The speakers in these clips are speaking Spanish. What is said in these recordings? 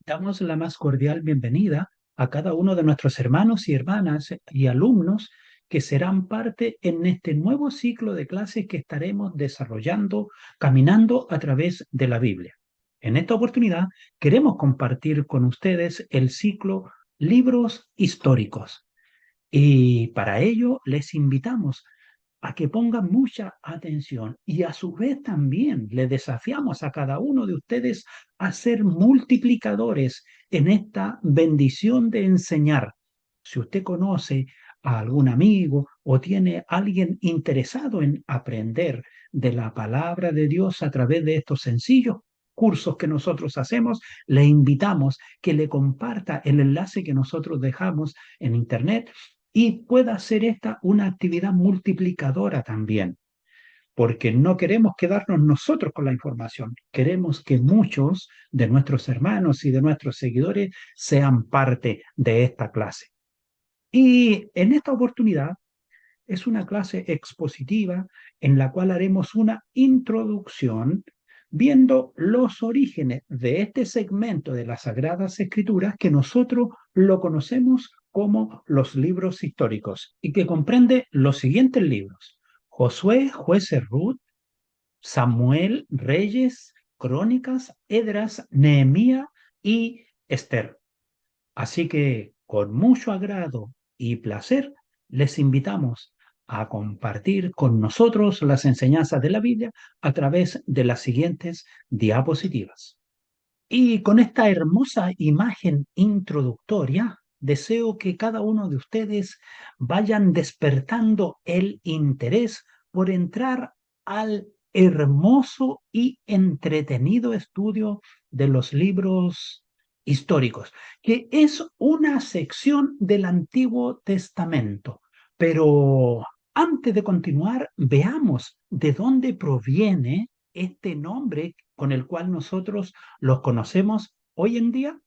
Damos la más cordial bienvenida a cada uno de nuestros hermanos y hermanas y alumnos que serán parte en este nuevo ciclo de clases que estaremos desarrollando, caminando a través de la Biblia. En esta oportunidad queremos compartir con ustedes el ciclo Libros Históricos. Y para ello les invitamos a que pongan mucha atención y a su vez también le desafiamos a cada uno de ustedes a ser multiplicadores en esta bendición de enseñar. Si usted conoce a algún amigo o tiene a alguien interesado en aprender de la palabra de Dios a través de estos sencillos cursos que nosotros hacemos, le invitamos que le comparta el enlace que nosotros dejamos en internet y pueda hacer esta una actividad multiplicadora también, porque no queremos quedarnos nosotros con la información, queremos que muchos de nuestros hermanos y de nuestros seguidores sean parte de esta clase. Y en esta oportunidad es una clase expositiva en la cual haremos una introducción viendo los orígenes de este segmento de las Sagradas Escrituras que nosotros lo conocemos como los libros históricos y que comprende los siguientes libros: Josué, Jueces, Ruth, Samuel, Reyes, Crónicas, Edras, Nehemías y Esther. Así que con mucho agrado y placer les invitamos a compartir con nosotros las enseñanzas de la Biblia a través de las siguientes diapositivas. Y con esta hermosa imagen introductoria, deseo que cada uno de ustedes vayan despertando el interés por entrar al hermoso y entretenido estudio de los libros históricos, que es una sección del Antiguo Testamento. Pero antes de continuar, veamos de dónde proviene este nombre con el cual nosotros los conocemos hoy en día.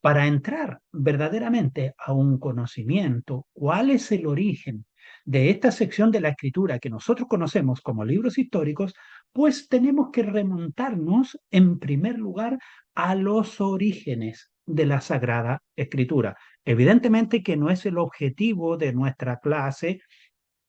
Para entrar verdaderamente a un conocimiento, cuál es el origen de esta sección de la escritura que nosotros conocemos como libros históricos, pues tenemos que remontarnos en primer lugar a los orígenes de la Sagrada Escritura. Evidentemente que no es el objetivo de nuestra clase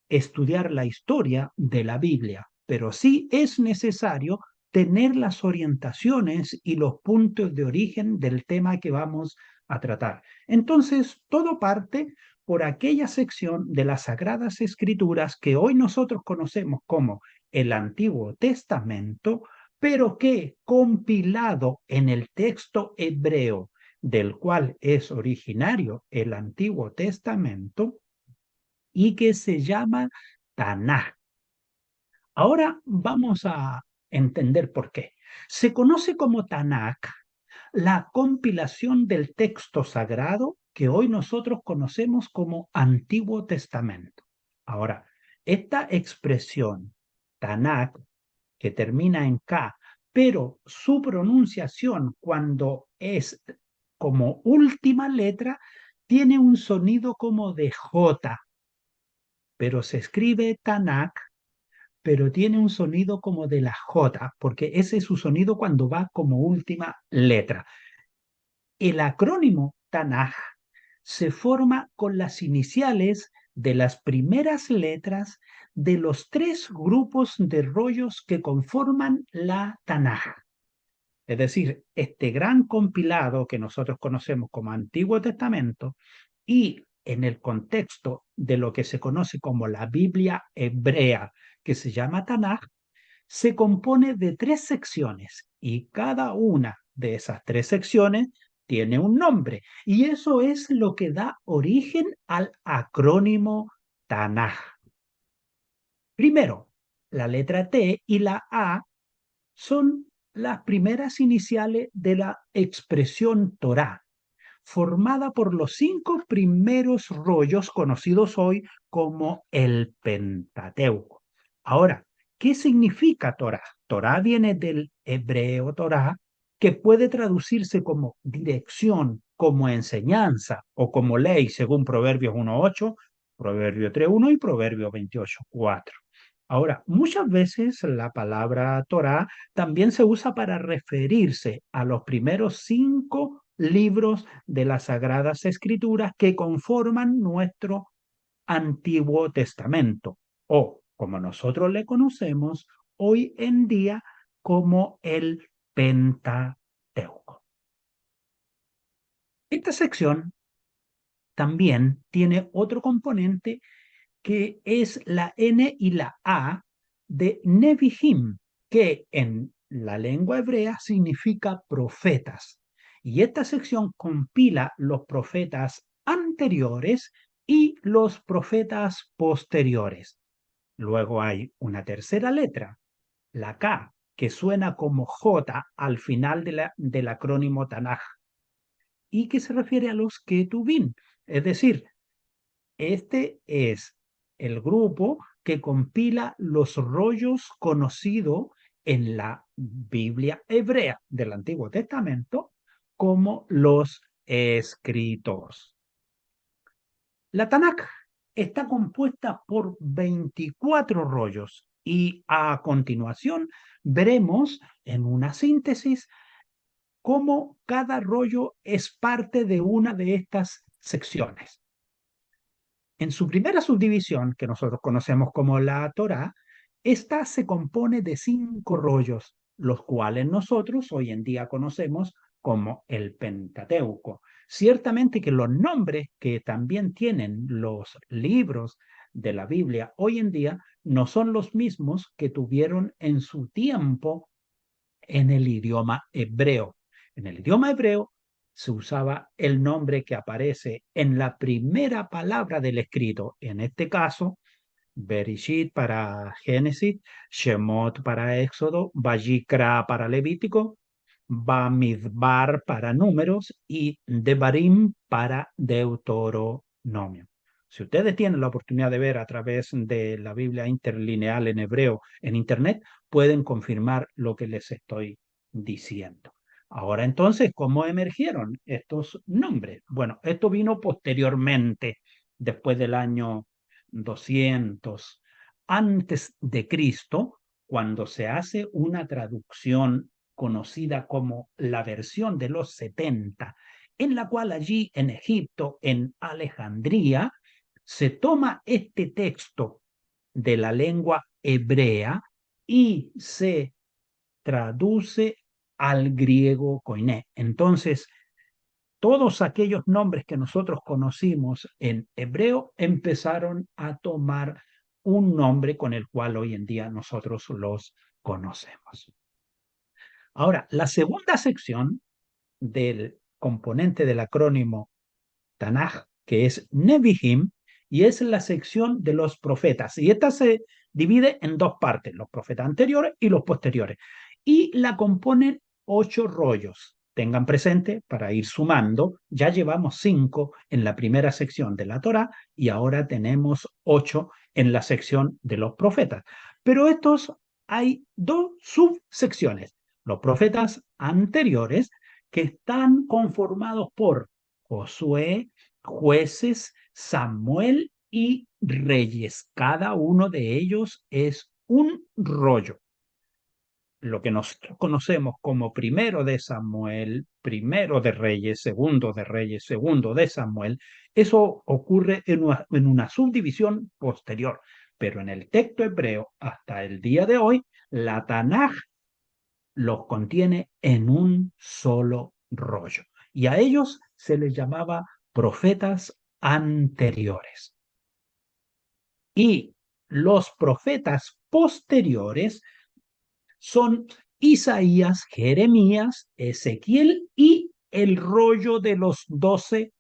estudiar la historia de la Biblia, pero sí es necesario tener las orientaciones y los puntos de origen del tema que vamos a tratar. Entonces, todo parte por aquella sección de las Sagradas Escrituras que hoy nosotros conocemos como el Antiguo Testamento, pero que compilado en el texto hebreo del cual es originario el Antiguo Testamento, y que se llama Tanaj. Ahora vamos a entender por qué. Se conoce como Tanaj la compilación del texto sagrado que hoy nosotros conocemos como Antiguo Testamento. Ahora, esta expresión Tanaj, que termina en K, pero su pronunciación cuando es como última letra tiene un sonido como de J, pero se escribe Tanakh, pero tiene un sonido como de la J, porque ese es su sonido cuando va como última letra. El acrónimo Tanaj se forma con las iniciales de las primeras letras de los tres grupos de rollos que conforman la Tanaj. Es decir, este gran compilado que nosotros conocemos como Antiguo Testamento y en el contexto de lo que se conoce como la Biblia hebrea, que se llama Tanaj, se compone de tres secciones y cada una de esas tres secciones tiene un nombre y eso es lo que da origen al acrónimo Tanaj. Primero, la letra T y la A son las primeras iniciales de la expresión Torá, formada por los cinco primeros rollos conocidos hoy como el Pentateuco. Ahora, ¿qué significa Torá? Torá viene del hebreo Torá, que puede traducirse como dirección, como enseñanza o como ley, según Proverbios 1.8, Proverbio 3.1 y Proverbio 28.4. Ahora, muchas veces la palabra Torá también se usa para referirse a los primeros 5 libros de las Sagradas Escrituras que conforman nuestro Antiguo Testamento, o como nosotros le conocemos hoy en día como el Pentateuco. Esta sección también tiene otro componente que es la N y la A de Nevi'im, que en la lengua hebrea significa profetas. Y esta sección compila los profetas anteriores y los profetas posteriores. Luego hay una tercera letra, la K, que suena como J al final del acrónimo Tanaj y que se refiere a los Ketuvim, es decir, este es el grupo que compila los rollos conocidos en la Biblia hebrea del Antiguo Testamento como los escritos. La Tanakh está compuesta por 24 rollos y a continuación veremos en una síntesis cómo cada rollo es parte de una de estas secciones. En su primera subdivisión, que nosotros conocemos como la Torá, esta se compone de 5 rollos, los cuales nosotros hoy en día conocemos como el Pentateuco. Ciertamente que los nombres que también tienen los libros de la Biblia hoy en día no son los mismos que tuvieron en su tiempo en el idioma hebreo. En el idioma hebreo se usaba el nombre que aparece en la primera palabra del escrito, en este caso, Bereshit para Génesis, Shemot para Éxodo, Vayikra para Levítico, Bamidbar para Números y Devarim para Deuteronomio. Si ustedes tienen la oportunidad de ver a través de la Biblia interlineal en hebreo en Internet, pueden confirmar lo que les estoy diciendo. Ahora entonces, ¿cómo emergieron estos nombres? Bueno, esto vino posteriormente, después del año 200 antes de Cristo, cuando se hace una traducción conocida como la versión de los 70, en la cual allí en Egipto, en Alejandría, se toma este texto de la lengua hebrea y se traduce al griego koiné. Entonces, todos aquellos nombres que nosotros conocimos en hebreo empezaron a tomar un nombre con el cual hoy en día nosotros los conocemos. Ahora, la segunda sección del componente del acrónimo Tanaj, que es Nevi'im, y es la sección de los profetas. Y esta se divide en 2 partes, los profetas anteriores y los posteriores. Y la componen 8 rollos. Tengan presente, para ir sumando, ya llevamos 5 en la primera sección de la Torá y ahora tenemos 8 en la sección de los profetas. Pero estos hay 2 subsecciones. Los profetas anteriores que están conformados por Josué, jueces, Samuel y reyes. Cada uno de ellos es un rollo. Lo que nosotros conocemos como primero de Samuel, primero de Reyes, segundo de Samuel, eso ocurre en una subdivisión posterior. Pero en el texto hebreo, hasta el día de hoy, la Tanaj los contiene en un solo rollo. Y a ellos se les llamaba profetas anteriores. Y los profetas posteriores son Isaías, Jeremías, Ezequiel y el rollo de los 12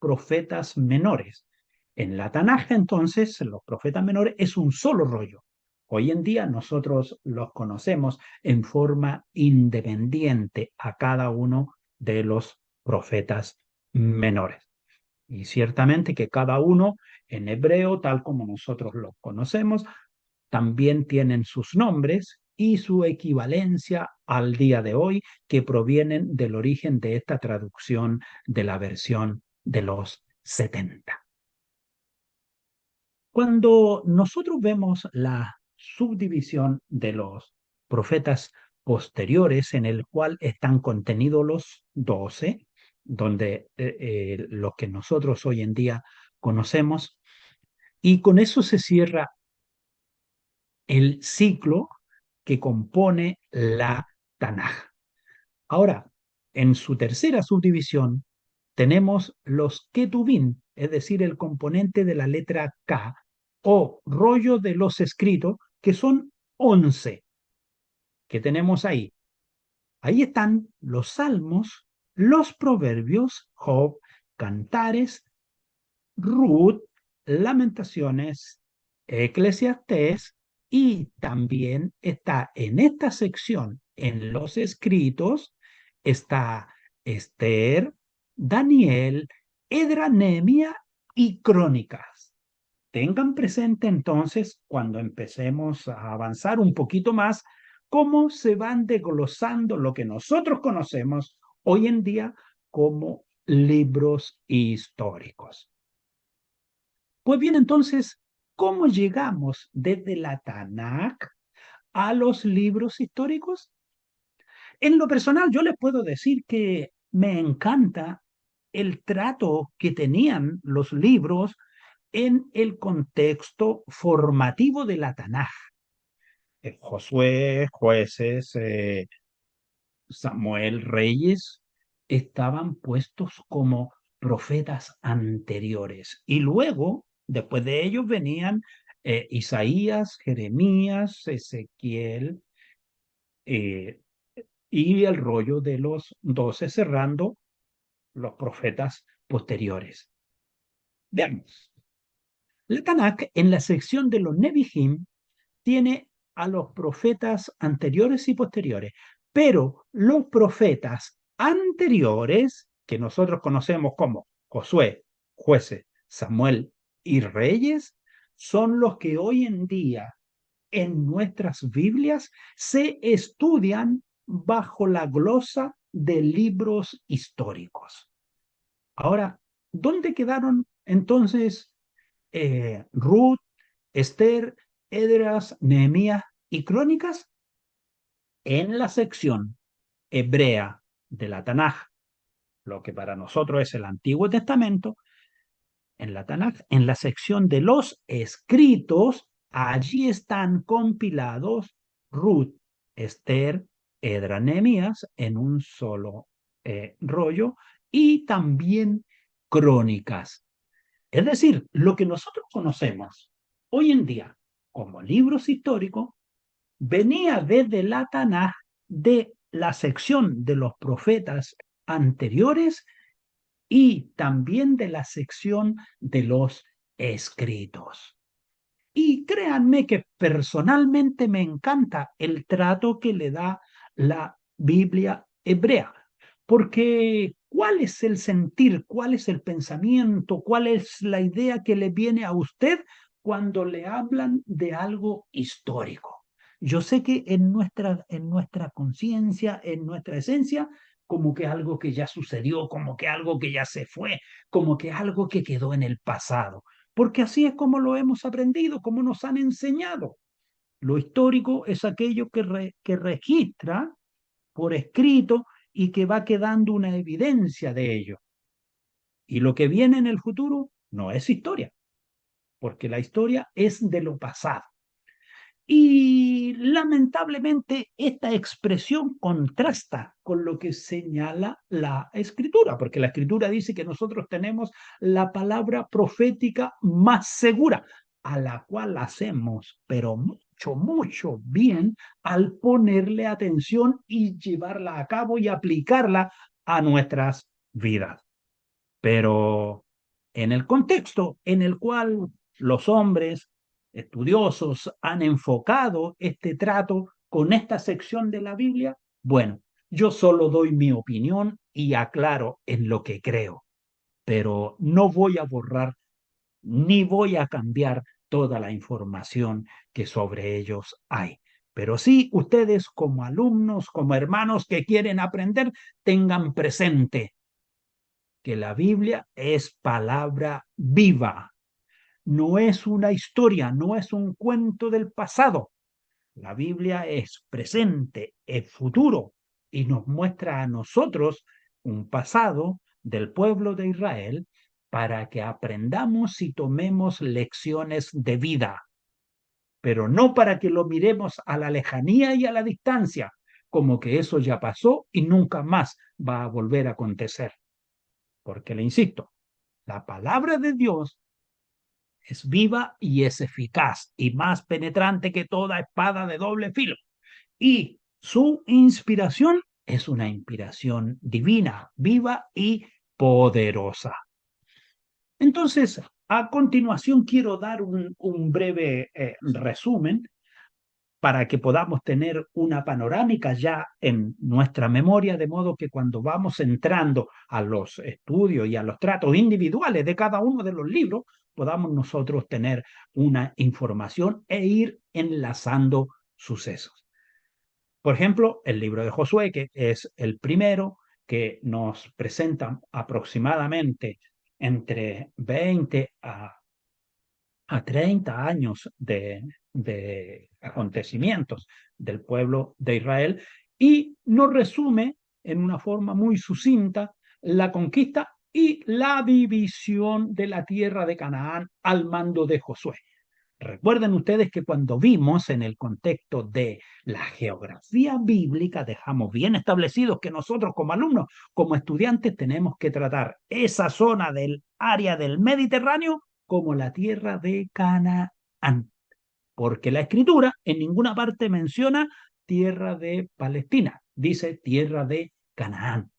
profetas menores. En la Tanaj, entonces, los profetas menores es un solo rollo. Hoy en día nosotros los conocemos en forma independiente a cada uno de los profetas menores. Y ciertamente que cada uno en hebreo, tal como nosotros los conocemos, también tienen sus nombres y su equivalencia al día de hoy, que provienen del origen de esta traducción de la versión de los 70. Cuando nosotros vemos la subdivisión de los profetas posteriores, en el cual están contenidos los 12, donde lo que nosotros hoy en día conocemos, y con eso se cierra el ciclo que compone la Tanaj. Ahora, en su tercera subdivisión, tenemos los Ketubim, es decir, el componente de la letra K o rollo de los escritos, que son 11 que tenemos ahí. Ahí están los salmos, los proverbios, Job, cantares, Ruth, Lamentaciones, Eclesiastés, y también está en esta sección, en los escritos, está Esther, Daniel, Edra, Nehemia y Crónicas. Tengan presente entonces, cuando empecemos a avanzar un poquito más, cómo se van desglosando lo que nosotros conocemos hoy en día como libros históricos. Pues bien, entonces, ¿cómo llegamos desde la Tanakh a los libros históricos? En lo personal, yo les puedo decir que me encanta el trato que tenían los libros en el contexto formativo de la Tanaj. Josué, jueces, Samuel, reyes, estaban puestos como profetas anteriores. Y luego, después de ellos, venían Isaías, Jeremías, Ezequiel, eh, y el rollo de los 12 cerrando los profetas posteriores. Veamos. La Tanakh, en la sección de los Nevi'im, tiene a los profetas anteriores y posteriores, pero los profetas anteriores, que nosotros conocemos como Josué, jueces, Samuel y reyes, son los que hoy en día en nuestras Biblias se estudian bajo la glosa de libros históricos. Ahora, ¿dónde quedaron entonces Ruth, Esther, Edras, Nehemías y Crónicas? En la sección hebrea de la Tanaj, lo que para nosotros es el Antiguo Testamento, en la Tanaj, en la sección de los escritos, allí están compilados Ruth, Esther, Edras, Nehemías en un solo rollo, y también Crónicas. Es decir, lo que nosotros conocemos hoy en día como libros históricos venía desde la Tanaj, de la sección de los profetas anteriores y también de la sección de los escritos. Y créanme que personalmente me encanta el trato que le da la Biblia hebrea, porque ¿cuál es el sentir, cuál es el pensamiento, cuál es la idea que le viene a usted cuando le hablan de algo histórico? Yo sé que en nuestra conciencia, en nuestra esencia, como que algo que ya sucedió, como que algo que ya se fue, como que algo que quedó en el pasado, porque así es como lo hemos aprendido, como nos han enseñado. Lo histórico es aquello que registra por escrito y que va quedando una evidencia de ello. Y lo que viene en el futuro no es historia, porque la historia es de lo pasado. Y lamentablemente esta expresión contrasta con lo que señala la escritura, porque la escritura dice que nosotros tenemos la palabra profética más segura, a la cual hacemos, pero mucho, mucho bien al ponerle atención y llevarla a cabo y aplicarla a nuestras vidas. Pero en el contexto en el cual los hombres estudiosos han enfocado este trato con esta sección de la Biblia, bueno, yo solo doy mi opinión y aclaro en lo que creo, pero no voy a borrar ni voy a cambiar toda la información que sobre ellos hay. Pero sí, ustedes como alumnos, como hermanos que quieren aprender, tengan presente que la Biblia es palabra viva, no es una historia, no es un cuento del pasado. La Biblia es presente, es futuro y nos muestra a nosotros un pasado del pueblo de Israel para que aprendamos y tomemos lecciones de vida, pero no para que lo miremos a la lejanía y a la distancia, como que eso ya pasó y nunca más va a volver a acontecer. Porque le insisto, la palabra de Dios es viva y es eficaz y más penetrante que toda espada de doble filo. Y su inspiración es una inspiración divina, viva y poderosa. Entonces, a continuación quiero dar un breve resumen para que podamos tener una panorámica ya en nuestra memoria, de modo que cuando vamos entrando a los estudios y a los tratos individuales de cada uno de los libros, podamos nosotros tener una información e ir enlazando sucesos. Por ejemplo, el libro de Josué, que es el primero que nos presenta aproximadamente entre 20 a 30 años de acontecimientos del pueblo de Israel y nos resume en una forma muy sucinta la conquista y la división de la tierra de Canaán al mando de Josué. Recuerden ustedes que cuando vimos en el contexto de la geografía bíblica, dejamos bien establecidos que nosotros como alumnos, como estudiantes, tenemos que tratar esa zona del área del Mediterráneo como la tierra de Canaán, porque la escritura en ninguna parte menciona tierra de Palestina, dice tierra de Canaán.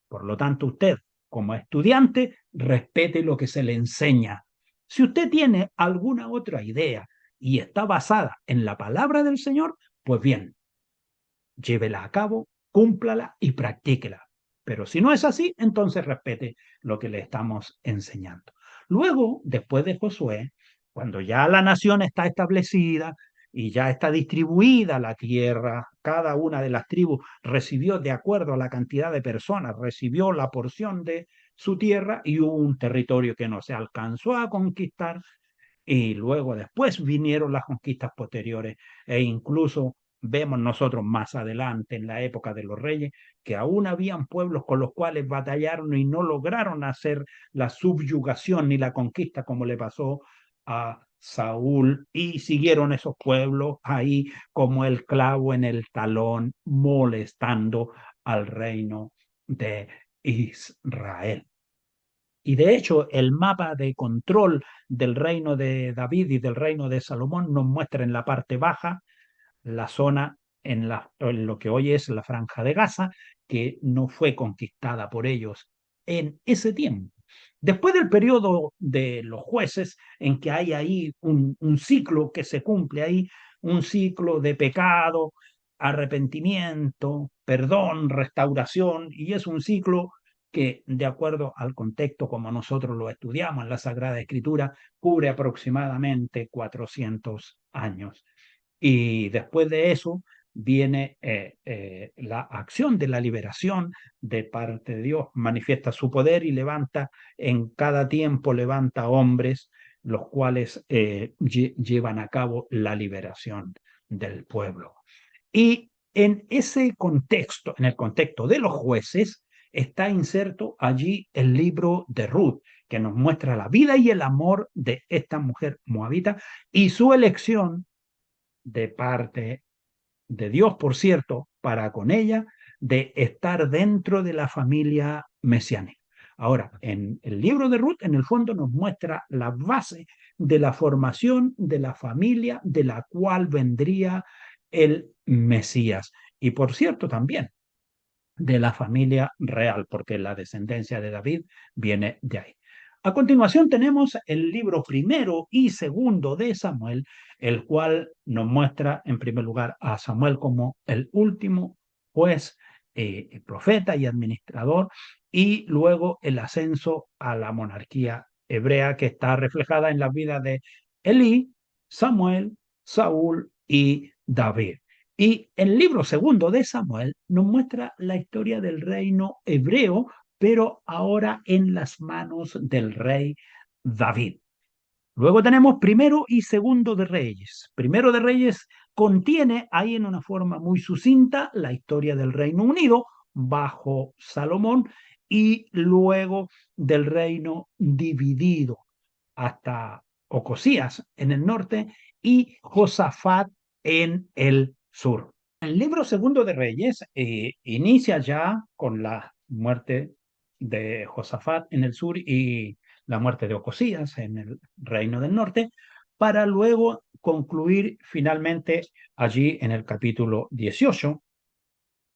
Por lo tanto, usted como estudiante respete lo que se le enseña. Si usted tiene alguna otra idea y está basada en la palabra del Señor, pues bien, llévela a cabo, cúmplala y practíquela. Pero si no es así, entonces respete lo que le estamos enseñando. Luego, después de Josué, cuando ya la nación está establecida y ya está distribuida la tierra, cada una de las tribus recibió de acuerdo a la cantidad de personas, recibió la porción de su tierra y hubo un territorio que no se alcanzó a conquistar y luego después vinieron las conquistas posteriores e incluso vemos nosotros más adelante en la época de los reyes que aún habían pueblos con los cuales batallaron y no lograron hacer la subyugación ni la conquista como le pasó a Saúl y siguieron esos pueblos ahí como el clavo en el talón molestando al reino de Israel. Y de hecho, el mapa de control del reino de David y del reino de Salomón nos muestra en la parte baja la zona en lo que hoy es la Franja de Gaza, que no fue conquistada por ellos en ese tiempo. Después del periodo de los jueces, en que hay ahí un ciclo que se cumple ahí, un ciclo de pecado, arrepentimiento, perdón, restauración, y es un ciclo que, de acuerdo al contexto como nosotros lo estudiamos en la Sagrada Escritura, cubre aproximadamente 400 años. Y después de eso viene la acción de la liberación de parte de Dios, manifiesta su poder y levanta, en cada tiempo levanta hombres, los cuales llevan a cabo la liberación del pueblo. Y en ese contexto, en el contexto de los jueces, está inserto allí el libro de Ruth, que nos muestra la vida y el amor de esta mujer moabita y su elección de parte de Dios, por cierto, para con ella, de estar dentro de la familia mesiánica. Ahora, en el libro de Ruth, en el fondo, nos muestra la base de la formación de la familia de la cual vendría el Mesías. Y por cierto, también de la familia real, porque la descendencia de David viene de ahí. A continuación tenemos el libro primero y segundo de Samuel, el cual nos muestra en primer lugar a Samuel como el último juez, profeta y administrador, y luego el ascenso a la monarquía hebrea que está reflejada en la vida de Elí, Samuel, Saúl y David. Y el libro segundo de Samuel nos muestra la historia del reino hebreo, pero ahora en las manos del rey David. Luego tenemos Primero y Segundo de Reyes. Primero de Reyes contiene ahí en una forma muy sucinta la historia del Reino Unido bajo Salomón y luego del reino dividido hasta Ocosías en el norte y Josafat en el sur. El libro Segundo de Reyes inicia ya con la muerte de Josafat en el sur y la muerte de Ocosías en el reino del norte, para luego concluir finalmente allí en el capítulo 18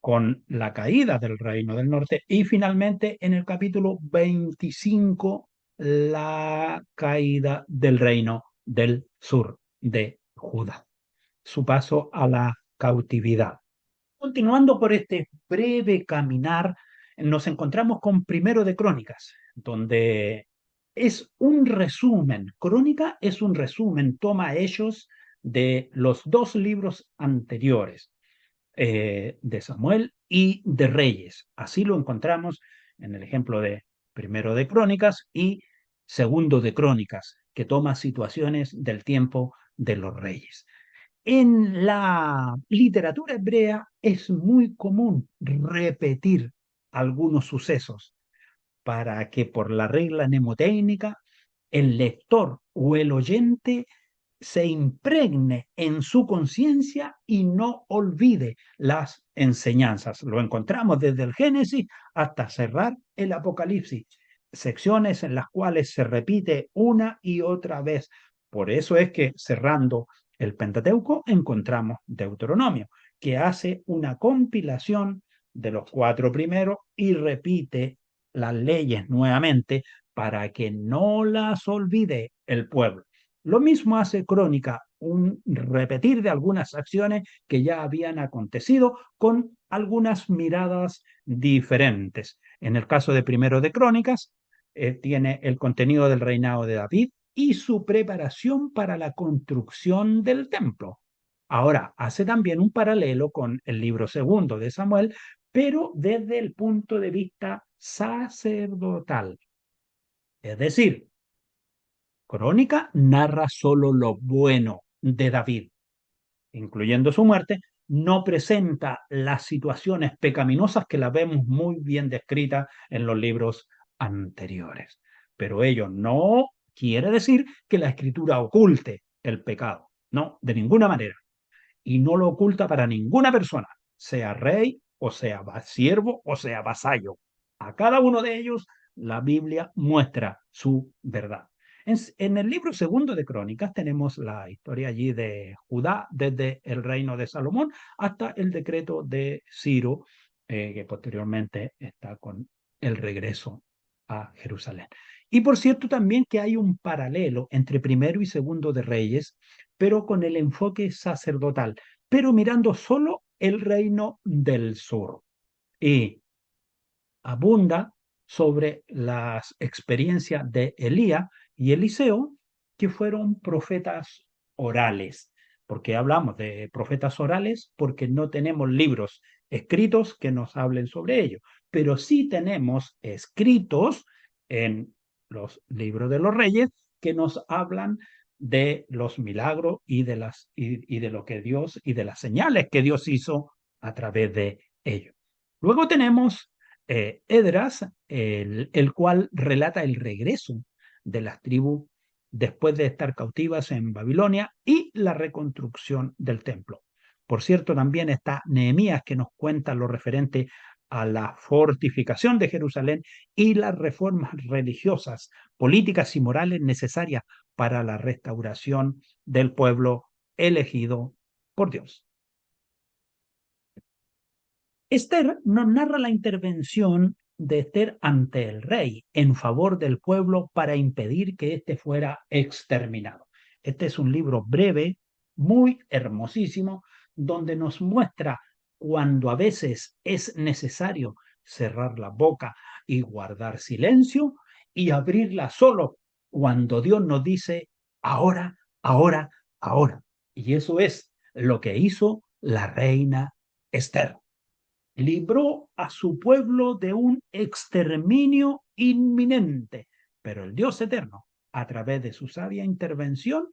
con la caída del reino del norte y finalmente en el capítulo 25 la caída del reino del sur de Judá, su paso a la cautividad. Continuando por este breve caminar, nos encontramos con Primero de Crónicas, donde es un resumen. Crónica es un resumen, toma hechos de los dos libros anteriores, de Samuel y de Reyes. Así lo encontramos en el ejemplo de Primero de Crónicas y Segundo de Crónicas, que toma situaciones del tiempo de los reyes. En la literatura hebrea es muy común repetir algunos sucesos para que por la regla mnemotécnica el lector o el oyente se impregne en su conciencia y no olvide las enseñanzas. Lo encontramos desde el Génesis hasta cerrar el Apocalipsis, secciones en las cuales se repite una y otra vez. Por eso es que cerrando el Pentateuco encontramos Deuteronomio, que hace una compilación de los cuatro primeros y repite las leyes nuevamente para que no las olvide el pueblo. Lo mismo hace Crónica, un repetir de algunas acciones que ya habían acontecido con algunas miradas diferentes. En el caso de Primero de Crónicas, tiene el contenido del reinado de David y su preparación para la construcción del templo. Ahora, hace también un paralelo con el libro segundo de Samuel, pero desde el punto de vista sacerdotal. Es decir, Crónica narra solo lo bueno de David, incluyendo su muerte, no presenta las situaciones pecaminosas que las vemos muy bien descritas en los libros anteriores. Pero ello no quiere decir que la escritura oculte el pecado, no, de ninguna manera. Y no lo oculta para ninguna persona, sea rey o sea siervo o sea vasallo. A cada uno de ellos la Biblia muestra su verdad. En el libro segundo de Crónicas tenemos la historia allí de Judá desde el reino de Salomón hasta el decreto de Ciro, que posteriormente está con el regreso a Jerusalén. Y por cierto también que hay un paralelo entre primero y segundo de Reyes, pero con el enfoque sacerdotal, pero mirando solo el reino del sur. Y abunda sobre las experiencias de Elías y Eliseo, que fueron profetas orales. Porque hablamos de profetas orales porque no tenemos libros escritos que nos hablen sobre ello, pero sí tenemos escritos en los libros de los reyes que nos hablan de los milagros y de lo que Dios y de las señales que Dios hizo a través de ellos. Luego tenemos Edras, el cual relata el regreso de las tribus después de estar cautivas en Babilonia y la reconstrucción del templo. Por cierto, también está Nehemías que nos cuenta lo referente a la fortificación de Jerusalén y las reformas religiosas, políticas y morales necesarias para la restauración del pueblo elegido por Dios. Esther nos narra la intervención de Esther ante el rey en favor del pueblo para impedir que éste fuera exterminado. Este es un libro breve, muy hermosísimo, donde nos muestra cuando a veces es necesario cerrar la boca y guardar silencio y abrirla solo cuando Dios nos dice ahora, ahora, ahora. Y eso es lo que hizo la reina Esther. Libró a su pueblo de un exterminio inminente, pero el Dios eterno a través de su sabia intervención,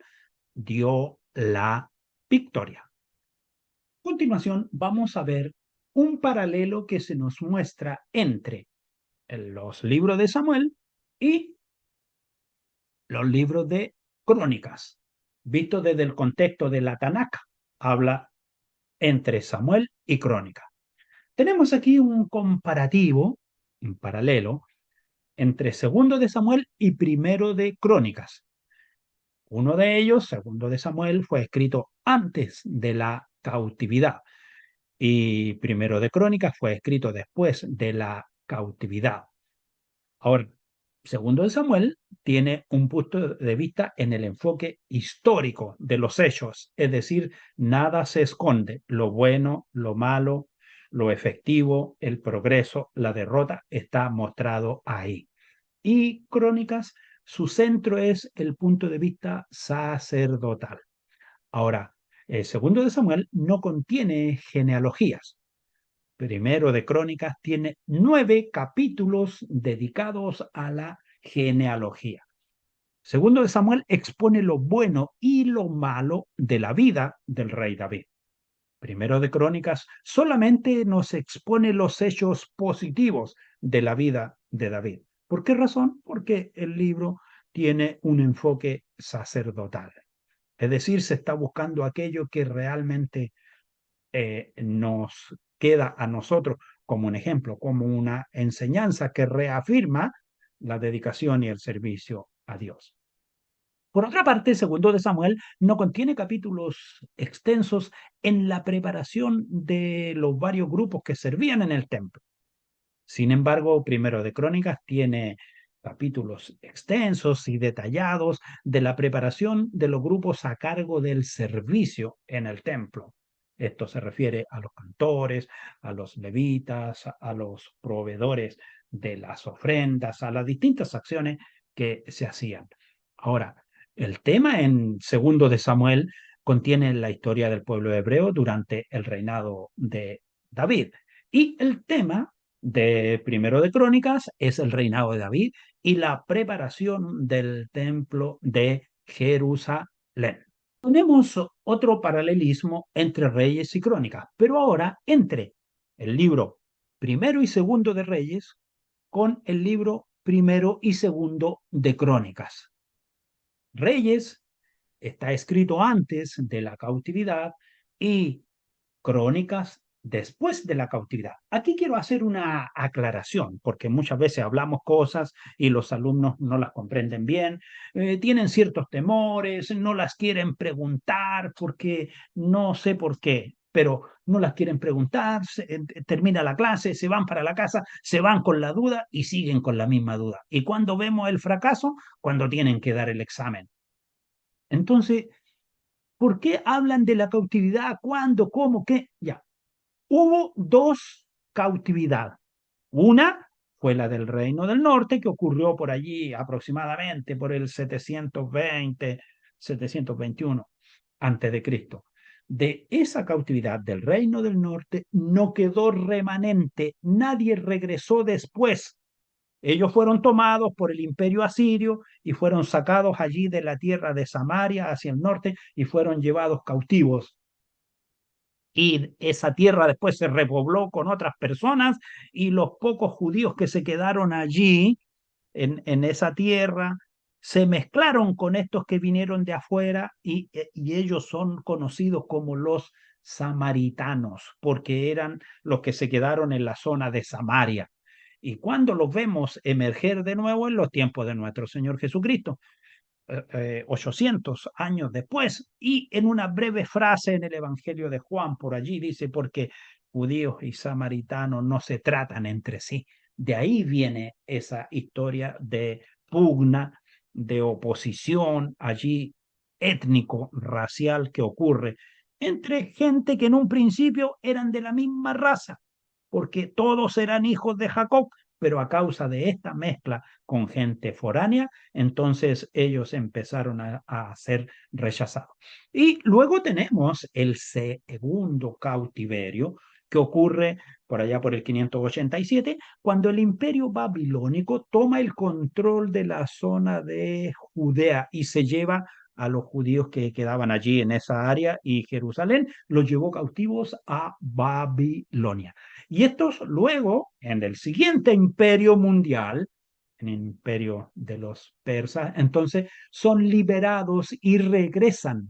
dio la victoria. A continuación, vamos a ver un paralelo que se nos muestra entre los libros de Samuel y los libros de Crónicas, visto desde el contexto de la Tanakh. Habla entre Samuel y Crónicas. Tenemos aquí un comparativo, un paralelo, entre Segundo de Samuel y Primero de Crónicas. Uno de ellos, Segundo de Samuel, fue escrito antes de la cautividad y Primero de Crónicas fue escrito después de la cautividad. Ahora, Segundo de Samuel tiene un punto de vista en el enfoque histórico de los hechos, es decir, nada se esconde, lo bueno, lo malo, lo efectivo, el progreso, la derrota está mostrado ahí. Y Crónicas, su centro es el punto de vista sacerdotal. Ahora, el Segundo de Samuel no contiene genealogías. Primero de Crónicas tiene 9 capítulos dedicados a la genealogía. Segundo de Samuel expone lo bueno y lo malo de la vida del rey David. Primero de Crónicas solamente nos expone los hechos positivos de la vida de David. ¿Por qué razón? Porque el libro tiene un enfoque sacerdotal. Es decir, se está buscando aquello que realmente nos queda a nosotros como un ejemplo, como una enseñanza que reafirma la dedicación y el servicio a Dios. Por otra parte, Segundo de Samuel no contiene capítulos extensos en la preparación de los varios grupos que servían en el templo. Sin embargo, Primero de Crónicas tiene capítulos extensos y detallados de la preparación de los grupos a cargo del servicio en el templo. Esto se refiere a los cantores, a los levitas, a los proveedores de las ofrendas, a las distintas acciones que se hacían. Ahora, el tema en Segundo de Samuel contiene la historia del pueblo hebreo durante el reinado de David. Y el tema de Primero de Crónicas es el reinado de David y la preparación del templo de Jerusalén. Tenemos otro paralelismo entre Reyes y Crónicas, pero ahora entre el libro Primero y Segundo de Reyes con el libro Primero y Segundo de Crónicas. Reyes está escrito antes de la cautividad y Crónicas después de la cautividad. Aquí quiero hacer una aclaración, porque muchas veces hablamos cosas y los alumnos no las comprenden bien, tienen ciertos temores, no las quieren preguntar porque no sé por qué, pero no las quieren preguntar, termina la clase, se van para la casa, se van con la duda y siguen con la misma duda. ¿Y cuando vemos el fracaso? Cuando tienen que dar el examen. Entonces, ¿por qué hablan de la cautividad? ¿Cuándo? ¿Cómo? ¿Qué? Ya. Hubo dos cautividades. Una fue la del Reino del Norte, que ocurrió por allí aproximadamente por el 720, 721 antes de Cristo. De esa cautividad del Reino del Norte no quedó remanente, nadie regresó después. Ellos fueron tomados por el imperio asirio y fueron sacados allí de la tierra de Samaria hacia el norte y fueron llevados cautivos. Y esa tierra después se repobló con otras personas y los pocos judíos que se quedaron allí en esa tierra se mezclaron con estos que vinieron de afuera y ellos son conocidos como los samaritanos porque eran los que se quedaron en la zona de Samaria. Y cuando los vemos emerger de nuevo en los tiempos de nuestro Señor Jesucristo, 800 años después, y en una breve frase en el Evangelio de Juan, por allí dice, porque judíos y samaritanos no se tratan entre sí. De ahí viene esa historia de pugna, de oposición allí étnico, racial que ocurre entre gente que en un principio eran de la misma raza, porque todos eran hijos de Jacob, pero a causa de esta mezcla con gente foránea, entonces ellos empezaron a ser rechazados. Y luego tenemos el segundo cautiverio que ocurre por allá por el 587, cuando el imperio babilónico toma el control de la zona de Judea y se lleva a los judíos que quedaban allí en esa área y Jerusalén los llevó cautivos a Babilonia. Y estos luego, en el siguiente imperio mundial, en el imperio de los persas, entonces son liberados y regresan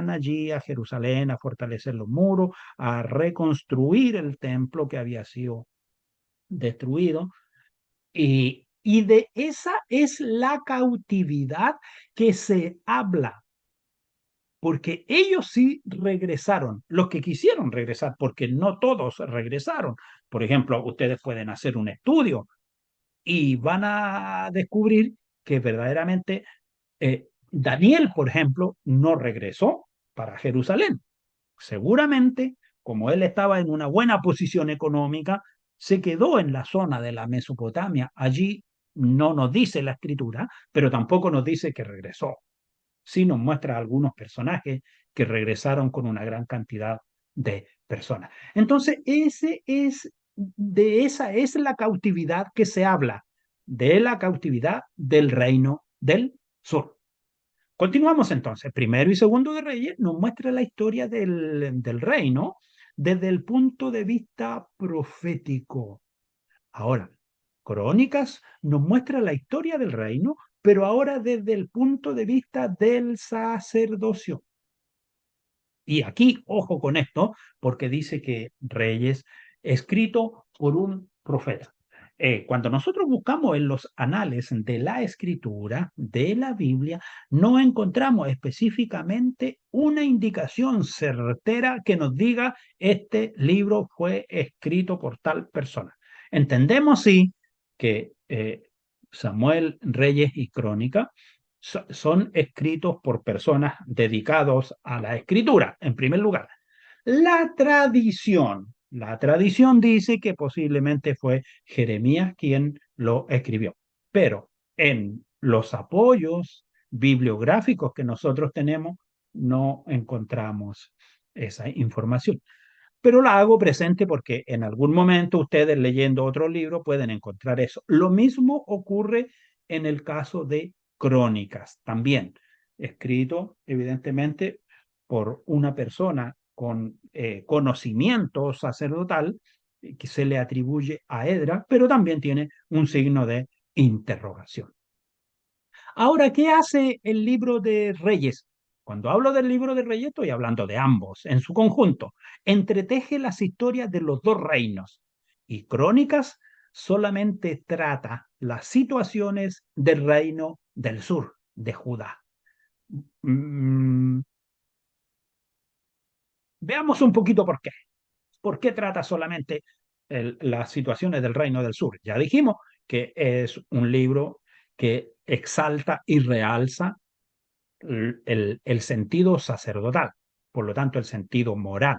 allí a Jerusalén a fortalecer los muros, a reconstruir el templo que había sido destruido. Y de esa es la cautividad que se habla, porque ellos sí regresaron, los que quisieron regresar, porque no todos regresaron. Por ejemplo, ustedes pueden hacer un estudio y van a descubrir que verdaderamente Daniel, por ejemplo, no regresó para Jerusalén. Seguramente, como él estaba en una buena posición económica, se quedó en la zona de la Mesopotamia. Allí no nos dice la escritura, pero tampoco nos dice que regresó. Sí nos muestra algunos personajes que regresaron con una gran cantidad de personas. Entonces, de esa es la cautividad que se habla, de la cautividad del reino del sur. Continuamos entonces. Primero y segundo de Reyes nos muestra la historia del reino desde el punto de vista profético. Ahora, Crónicas nos muestra la historia del reino, pero ahora desde el punto de vista del sacerdocio. Y aquí, ojo con esto, porque dice que Reyes, escrito por un profeta. Cuando nosotros buscamos en los anales de la escritura, de la Biblia, no encontramos específicamente una indicación certera que nos diga este libro fue escrito por tal persona. Entendemos, sí, que Samuel, Reyes y Crónica son escritos por personas dedicados a la escritura, en primer lugar. La tradición dice que posiblemente fue Jeremías quien lo escribió, pero en los apoyos bibliográficos que nosotros tenemos no encontramos esa información. Pero la hago presente porque en algún momento ustedes leyendo otro libro pueden encontrar eso. Lo mismo ocurre en el caso de Crónicas, también escrito evidentemente por una persona con conocimiento sacerdotal que se le atribuye a Edra, pero también tiene un signo de interrogación. Ahora, ¿qué hace el libro de Reyes? Cuando hablo del libro de Reyes, estoy hablando de ambos en su conjunto. Entreteje las historias de los dos reinos y Crónicas solamente trata las situaciones del reino del sur, de Judá. Mm, veamos un poquito por qué. ¿Por qué trata solamente las situaciones del reino del sur? Ya dijimos que es un libro que exalta y realza el sentido sacerdotal, por lo tanto el sentido moral.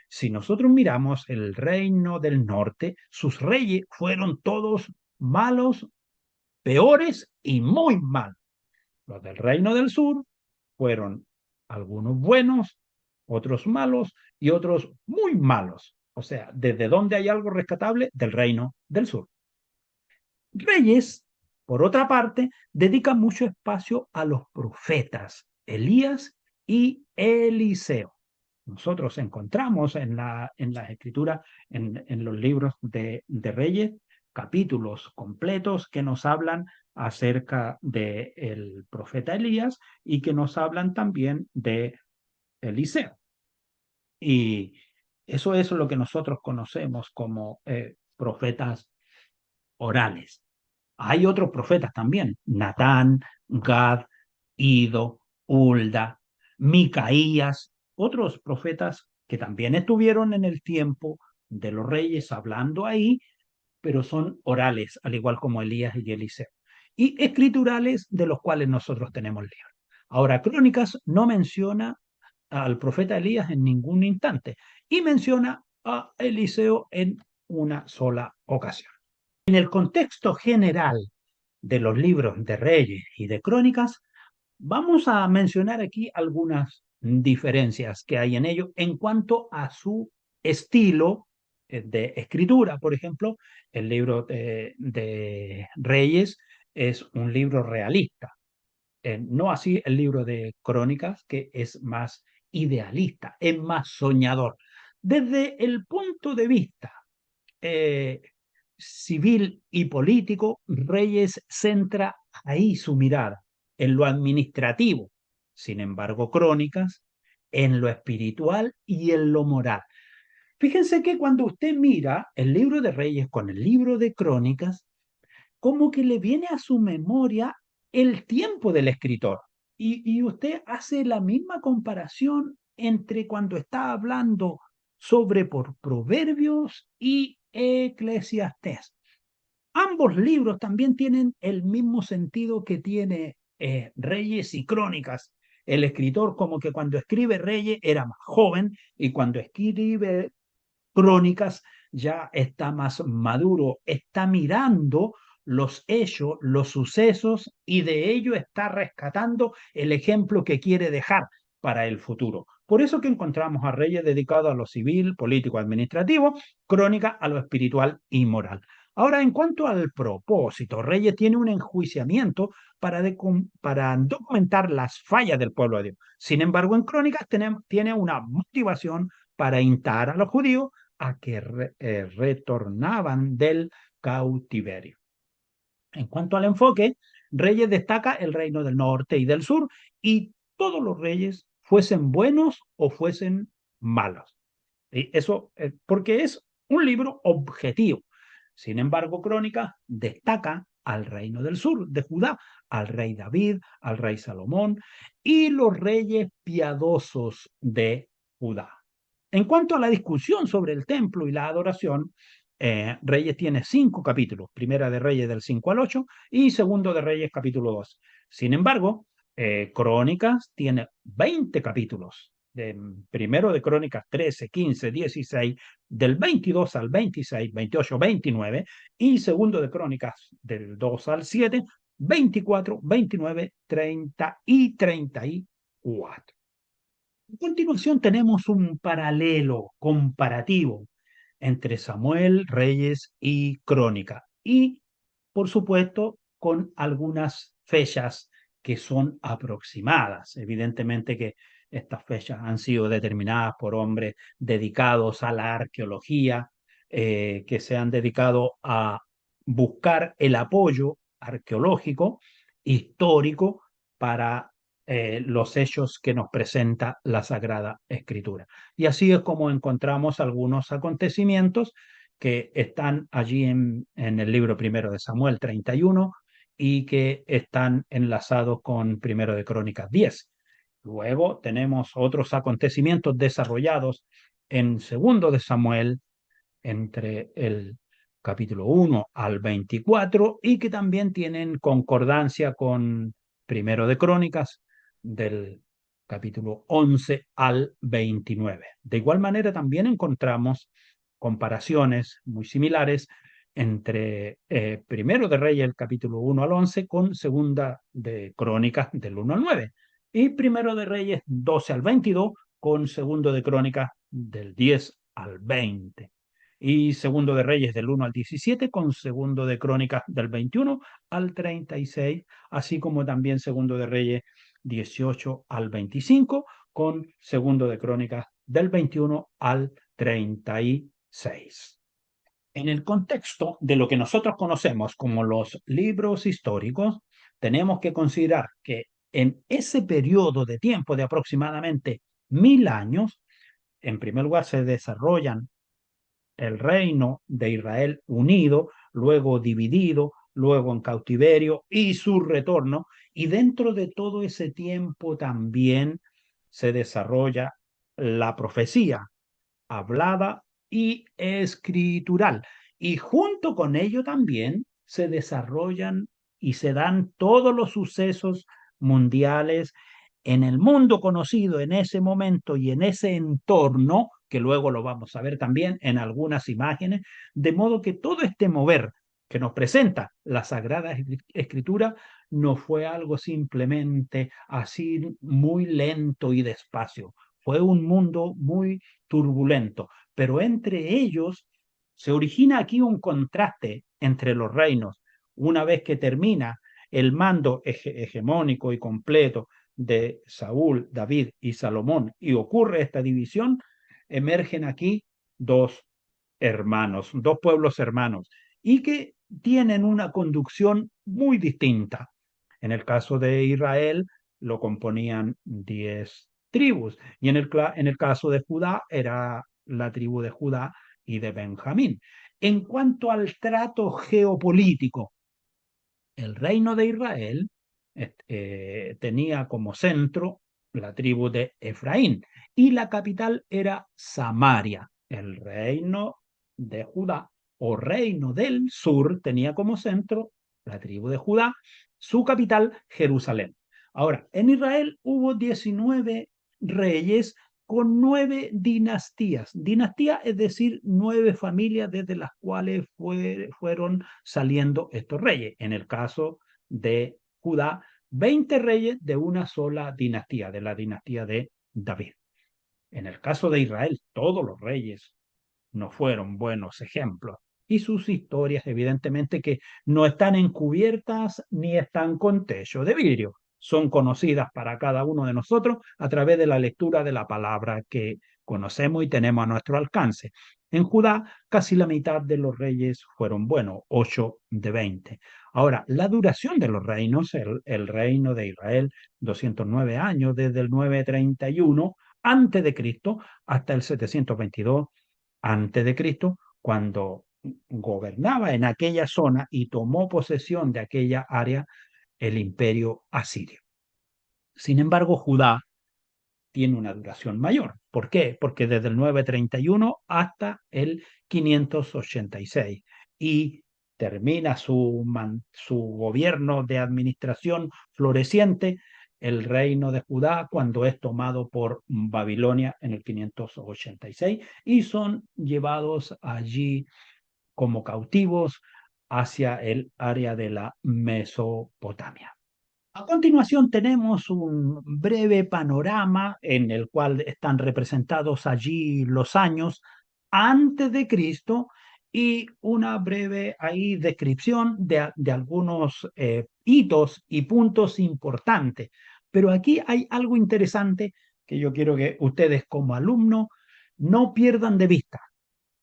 Si nosotros miramos el reino del norte, sus reyes fueron todos malos, peores y muy malos. Los del reino del sur fueron algunos buenos, otros malos y otros muy malos. O sea, ¿desde dónde hay algo rescatable? Del reino del sur. Reyes, por otra parte, dedica mucho espacio a los profetas Elías y Eliseo. Nosotros encontramos en la escritura, en los libros de Reyes, capítulos completos que nos hablan acerca del profeta Elías y que nos hablan también de Eliseo. Y eso es lo que nosotros conocemos como profetas orales. Hay otros profetas también, Natán, Gad, Ido, Hulda, Micaías, otros profetas que también estuvieron en el tiempo de los reyes hablando ahí, pero son orales, al igual como Elías y Eliseo. Y escriturales de los cuales nosotros tenemos libros. Ahora, Crónicas no menciona al profeta Elías en ningún instante y menciona a Eliseo en una sola ocasión. En el contexto general de los libros de Reyes y de Crónicas, vamos a mencionar aquí algunas diferencias que hay en ellos en cuanto a su estilo de escritura. Por ejemplo, el libro de Reyes es un libro realista. No así el libro de Crónicas, que es más idealista, es más soñador. Desde el punto de vista eh, civil y político, Reyes centra ahí su mirada, en lo administrativo. Sin embargo, Crónicas, en lo espiritual y en lo moral. Fíjense que cuando usted mira el libro de Reyes con el libro de Crónicas, como que le viene a su memoria el tiempo del escritor. Y usted hace la misma comparación entre cuando está hablando sobre por Proverbios y Eclesiastés. Ambos libros también tienen el mismo sentido que tiene Reyes y Crónicas. El escritor como que cuando escribe Reyes era más joven y cuando escribe Crónicas ya está más maduro, está mirando los hechos, los sucesos y de ello está rescatando el ejemplo que quiere dejar para el futuro. Por eso que encontramos a Reyes dedicado a lo civil, político, administrativo, Crónica a lo espiritual y moral. Ahora, en cuanto al propósito, Reyes tiene un enjuiciamiento para documentar las fallas del pueblo de Dios. Sin embargo, en Crónicas tiene una motivación para instar a los judíos a que retornaban del cautiverio. En cuanto al enfoque, Reyes destaca el reino del norte y del sur y todos los reyes, fuesen buenos o fuesen malos. Y eso, porque es un libro objetivo. Sin embargo, Crónica destaca al reino del sur de Judá, al rey David, al rey Salomón y los reyes piadosos de Judá. En cuanto a la discusión sobre el templo y la adoración, Reyes tiene 5 capítulos, Primera de Reyes del 5 al 8 y Segundo de Reyes capítulo 2. Sin embargo, Crónicas tiene 20 capítulos, primero de Crónicas 13, 15, 16, del 22 al 26, 28, 29 y segundo de Crónicas del 2 al 7, 24, 29, 30 y 34. A continuación tenemos un paralelo comparativo entre Samuel, Reyes y Crónica. Y, por supuesto, con algunas fechas que son aproximadas. Evidentemente que estas fechas han sido determinadas por hombres dedicados a la arqueología, que se han dedicado a buscar el apoyo arqueológico, histórico, para los hechos que nos presenta la Sagrada Escritura. Y así es como encontramos algunos acontecimientos que están allí en el libro primero de Samuel 31 y que están enlazados con primero de Crónicas 10. Luego tenemos otros acontecimientos desarrollados en segundo de Samuel entre el capítulo 1 al 24 y que también tienen concordancia con primero de Crónicas del capítulo 11 al 29. De igual manera también encontramos comparaciones muy similares entre primero de Reyes el capítulo 1 al 11 con segunda de Crónicas del 1 al 9 y primero de Reyes 12 al 22 con segundo de Crónicas del 10 al 20 y segundo de Reyes del 1 al 17 con segundo de Crónicas del 21 al 36, así como también segundo de Reyes 18 al 25 con segundo de Crónicas del 21 al 36. En el contexto de lo que nosotros conocemos como los libros históricos, tenemos que considerar que en ese periodo de tiempo de aproximadamente 1000 años, en primer lugar se desarrollan el reino de Israel unido, luego dividido, luego en cautiverio y su retorno. Y dentro de todo ese tiempo también se desarrolla la profecía hablada y escritural. Y junto con ello también se desarrollan y se dan todos los sucesos mundiales en el mundo conocido en ese momento y en ese entorno, que luego lo vamos a ver también en algunas imágenes, de modo que todo este mover que nos presenta la Sagrada Escritura no fue algo simplemente así muy lento y despacio, fue un mundo muy turbulento, pero entre ellos Se origina aquí un contraste entre los reinos. Una vez que termina el mando hegemónico y completo de Saúl, David y Salomón y ocurre esta división, emergen aquí dos hermanos, dos pueblos hermanos, y que tienen una conducción muy distinta. En el caso de Israel lo componían 10 tribus, y en el caso de Judá era la tribu de Judá y de Benjamín. En cuanto al trato geopolítico, el reino de Israel tenía como centro la tribu de Efraín y la capital era Samaria. El reino de Judá o reino del sur tenía como centro la tribu de Judá, su capital Jerusalén. Ahora, en Israel hubo 19 reyes con 9 dinastías. Dinastía es decir, 9 familias desde las cuales fueron saliendo estos reyes. En el caso de Judá, 20 reyes de una sola dinastía, de la dinastía de David. En el caso de Israel, todos los reyes no fueron buenos ejemplos. Y sus historias, evidentemente, que no están encubiertas ni están con techo de vidrio. Son conocidas para cada uno de nosotros a través de la lectura de la palabra que conocemos y tenemos a nuestro alcance. En Judá, casi la mitad de los reyes fueron buenos, 8 de 20. Ahora, la duración de los reinos, el reino de Israel, 209 años, desde el 931 antes de Cristo hasta el 722 antes de Cristo, cuando gobernaba en aquella zona y tomó posesión de aquella área el imperio asirio. Sin embargo, Judá tiene una duración mayor. ¿Por qué? Porque desde el 931 hasta el 586 y termina su gobierno de administración floreciente el reino de Judá cuando es tomado por Babilonia en el 586 y son llevados allí como cautivos hacia el área de la Mesopotamia. A continuación tenemos un breve panorama en el cual están representados allí los años antes de Cristo y una breve ahí descripción de algunos hitos y puntos importantes. Pero aquí hay algo interesante que yo quiero que ustedes como alumnos no pierdan de vista.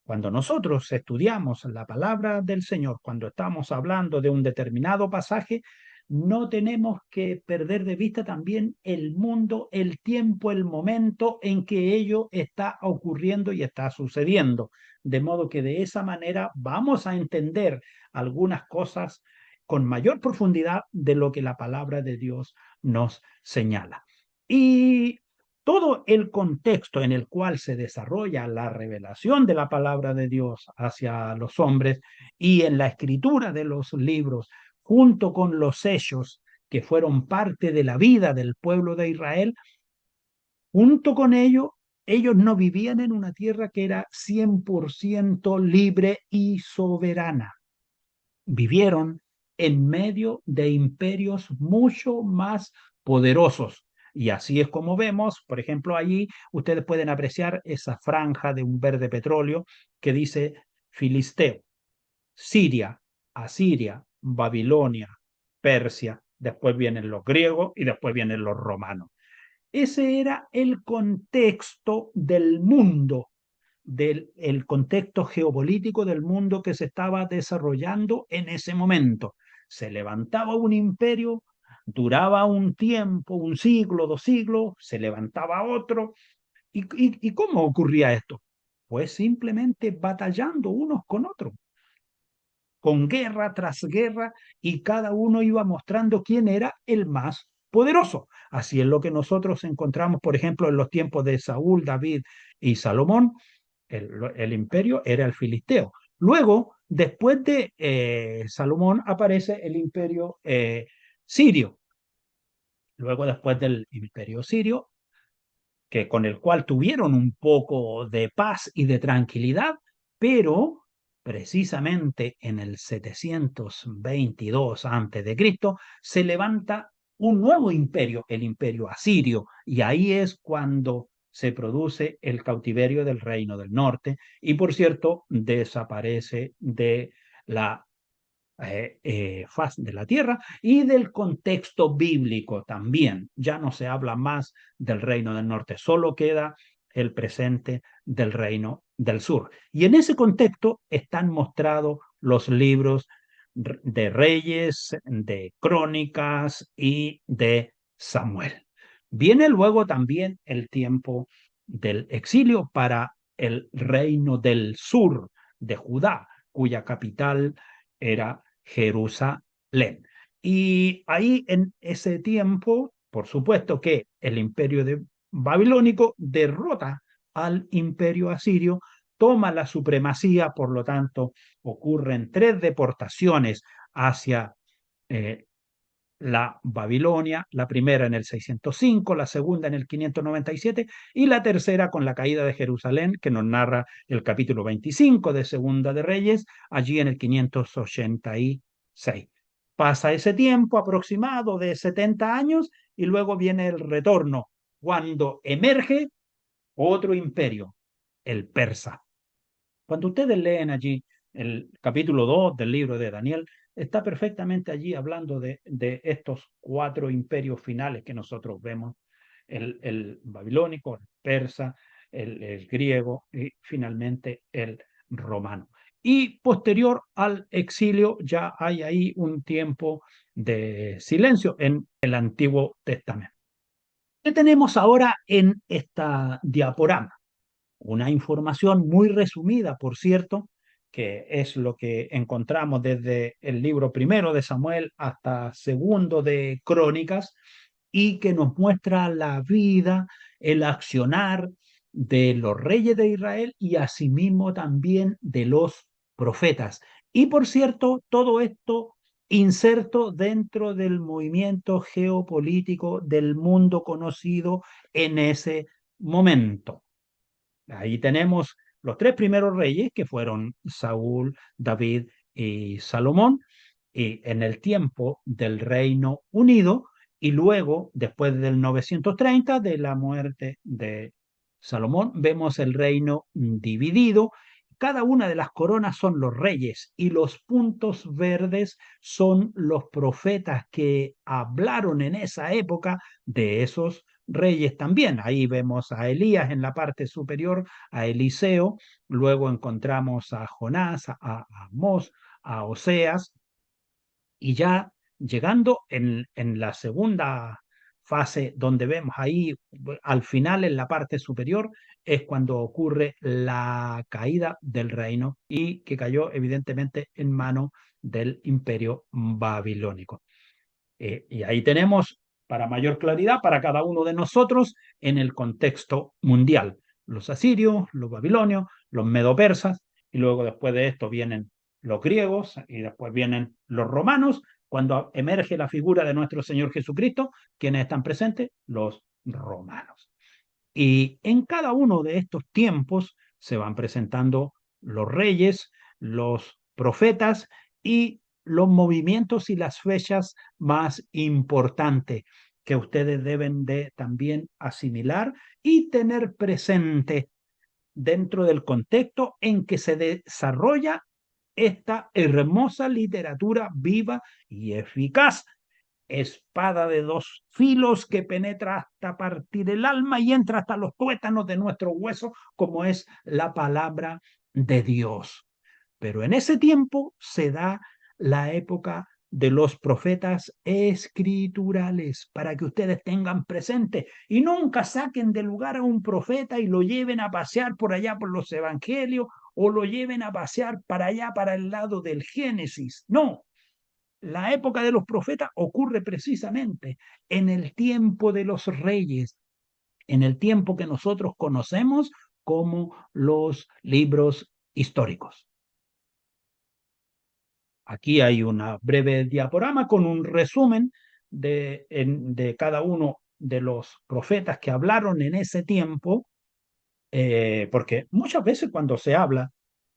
Cuando nosotros estudiamos la palabra del Señor, cuando estamos hablando de un determinado pasaje, no tenemos que perder de vista también el mundo, el tiempo, el momento en que ello está ocurriendo y está sucediendo. De modo que de esa manera vamos a entender algunas cosas con mayor profundidad de lo que la palabra de Dios nos señala. Y todo el contexto en el cual se desarrolla la revelación de la palabra de Dios hacia los hombres y en la escritura de los libros, junto con los sellos que fueron parte de la vida del pueblo de Israel, junto con ello, ellos no vivían en una tierra que era 100% libre y soberana. Vivieron en medio de imperios mucho más poderosos. Y así es como vemos, por ejemplo, allí ustedes pueden apreciar esa franja de un verde petróleo que dice Filisteo, Siria, Asiria, Babilonia, Persia, después vienen los griegos y después vienen los romanos. Ese era el contexto del mundo, del el contexto geopolítico del mundo que se estaba desarrollando en ese momento. Se levantaba un imperio, duraba un tiempo, un siglo, 2 siglos, se levantaba otro. ¿Y cómo ocurría esto? Pues simplemente batallando unos con otros, con guerra tras guerra, y cada uno iba mostrando quién era el más poderoso. Así es lo que nosotros encontramos, por ejemplo, en los tiempos de Saúl, David y Salomón. El imperio era el filisteo. Luego, después de Salomón, aparece el imperio sirio. Luego, después del imperio sirio, que con el cual tuvieron un poco de paz y de tranquilidad, pero precisamente en el 722 a.C. se levanta un nuevo imperio, el imperio asirio, y ahí es cuando se produce el cautiverio del Reino del Norte y, por cierto, desaparece de la faz de la tierra y del contexto bíblico también. Ya no se habla más del Reino del Norte, solo queda el presente del Reino del Sur. Y en ese contexto están mostrados los libros de Reyes, de Crónicas y de Samuel. Viene luego también el tiempo del exilio para el Reino del Sur de Judá, cuya capital era Jerusalén. Y ahí en ese tiempo, por supuesto que el imperio babilónico derrota al imperio asirio, toma la supremacía, por lo tanto ocurren tres deportaciones hacia eh, la Babilonia, la primera en el 605, la segunda en el 597 y la tercera con la caída de Jerusalén, que nos narra el capítulo 25 de Segunda de Reyes, allí en el 586. Pasa ese tiempo aproximado de 70 años y luego viene el retorno, cuando emerge otro imperio, el persa. Cuando ustedes leen allí el capítulo 2 del libro de Daniel, está perfectamente allí hablando de estos cuatro imperios finales que nosotros vemos, el babilónico, el persa, el griego y finalmente el romano. Y posterior al exilio ya hay ahí un tiempo de silencio en el Antiguo Testamento. ¿Qué tenemos ahora en esta diaporama? Una información muy resumida, por cierto, que es lo que encontramos desde el libro primero de Samuel hasta segundo de Crónicas, y que nos muestra la vida, el accionar de los reyes de Israel y asimismo también de los profetas. Y por cierto, todo esto inserto dentro del movimiento geopolítico del mundo conocido en ese momento. Ahí tenemos los tres primeros reyes que fueron Saúl, David y Salomón, y en el tiempo del Reino Unido, y luego, después del 930, de la muerte de Salomón, vemos el reino dividido. Cada una de las coronas son los reyes y los puntos verdes son los profetas que hablaron en esa época de esos reyes también. Ahí vemos a Elías en la parte superior, a Eliseo, luego encontramos a Jonás, a Amós, a Oseas, y ya llegando en la segunda fase, donde vemos ahí al final en la parte superior, es cuando ocurre la caída del reino y que cayó evidentemente en manos del imperio babilónico. Y ahí tenemos, para mayor claridad, para cada uno de nosotros en el contexto mundial, los asirios, los babilonios, los medopersas, y luego después de esto vienen los griegos y después vienen los romanos, cuando emerge la figura de nuestro Señor Jesucristo, quienes están presentes, los romanos. Y en cada uno de estos tiempos se van presentando los reyes, los profetas y los movimientos y las fechas más importantes que ustedes deben de también asimilar y tener presente dentro del contexto en que se desarrolla esta hermosa literatura viva y eficaz, espada de dos filos que penetra hasta partir el alma y entra hasta los tuétanos de nuestro hueso, como es la palabra de Dios. Pero en ese tiempo se da la época de los profetas escriturales, para que ustedes tengan presente y nunca saquen de lugar a un profeta y lo lleven a pasear por allá por los evangelios o lo lleven a pasear para allá, para el lado del Génesis. No, la época de los profetas ocurre precisamente en el tiempo de los reyes, en el tiempo que nosotros conocemos como los libros históricos. Aquí hay una breve diaporama con un resumen de cada uno de los profetas que hablaron en ese tiempo, porque muchas veces cuando se habla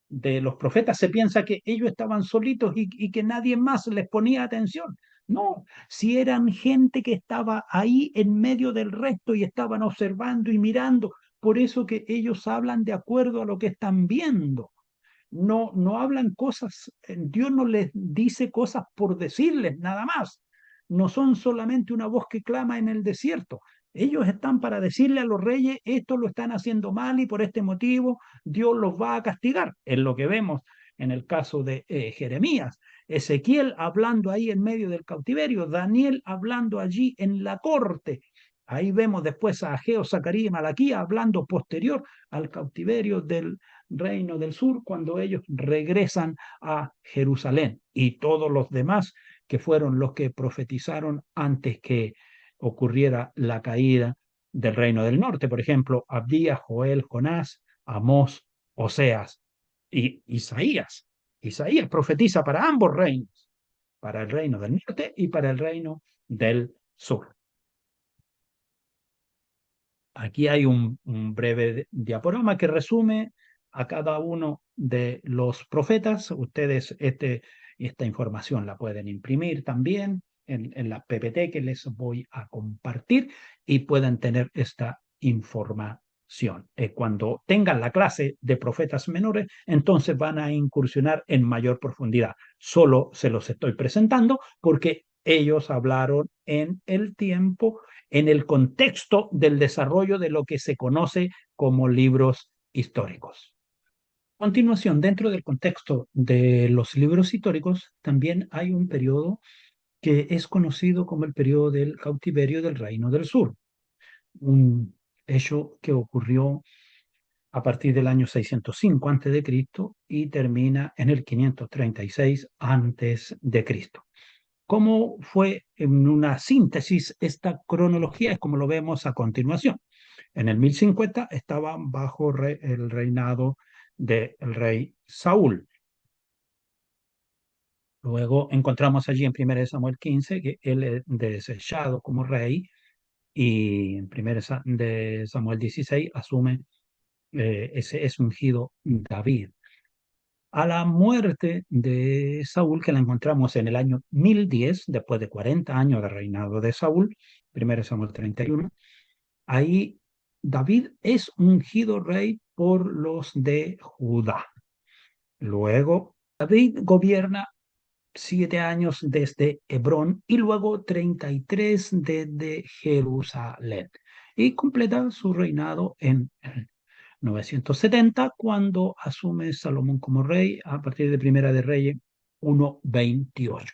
de los profetas se piensa que ellos estaban solitos y que nadie más les ponía atención. No, si eran gente que estaba ahí en medio del resto y estaban observando y mirando, por eso que ellos hablan de acuerdo a lo que están viendo. No hablan cosas, Dios no les dice cosas por decirles nada más. No son solamente una voz que clama en el desierto. Ellos están para decirle a los reyes, esto lo están haciendo mal y por este motivo Dios los va a castigar. Es lo que vemos en el caso de Jeremías. Ezequiel hablando ahí en medio del cautiverio, Daniel hablando allí en la corte. Ahí vemos después a Ageo, Zacarías y Malaquías hablando posterior al cautiverio del reino del sur cuando ellos regresan a Jerusalén y todos los demás que fueron los que profetizaron antes que ocurriera la caída del reino del norte. Por ejemplo, Abdías, Joel, Jonás, Amós, Oseas y Isaías. Isaías profetiza para ambos reinos, para el reino del norte y para el reino del sur. Aquí hay un breve diaporama que resume a cada uno de los profetas. Ustedes esta información la pueden imprimir también en la PPT que les voy a compartir y pueden tener esta información. Cuando tengan la clase de profetas menores, entonces van a incursionar en mayor profundidad. Solo se los estoy presentando porque ellos hablaron en el tiempo en el contexto del desarrollo de lo que se conoce como libros históricos. A continuación, dentro del contexto de los libros históricos, también hay un periodo que es conocido como el periodo del cautiverio del Reino del Sur, un hecho que ocurrió a partir del año 605 a.C. y termina en el 536 a.C. ¿Cómo fue en una síntesis esta cronología? Es como lo vemos a continuación. En el 1050 estaba bajo el reinado del rey Saúl. Luego encontramos allí en 1 Samuel 15 que él es desechado como rey y en 1 de Samuel 16 asume ese es ungido David. A la muerte de Saúl, que la encontramos en el año 1010, después de 40 años de reinado de Saúl, 1 Samuel 31, ahí David es ungido rey por los de Judá. Luego, David gobierna 7 años desde Hebrón y luego 33 desde Jerusalén. Y completa su reinado en 970, cuando asume Salomón como rey a partir de Primera de Reyes 1:28.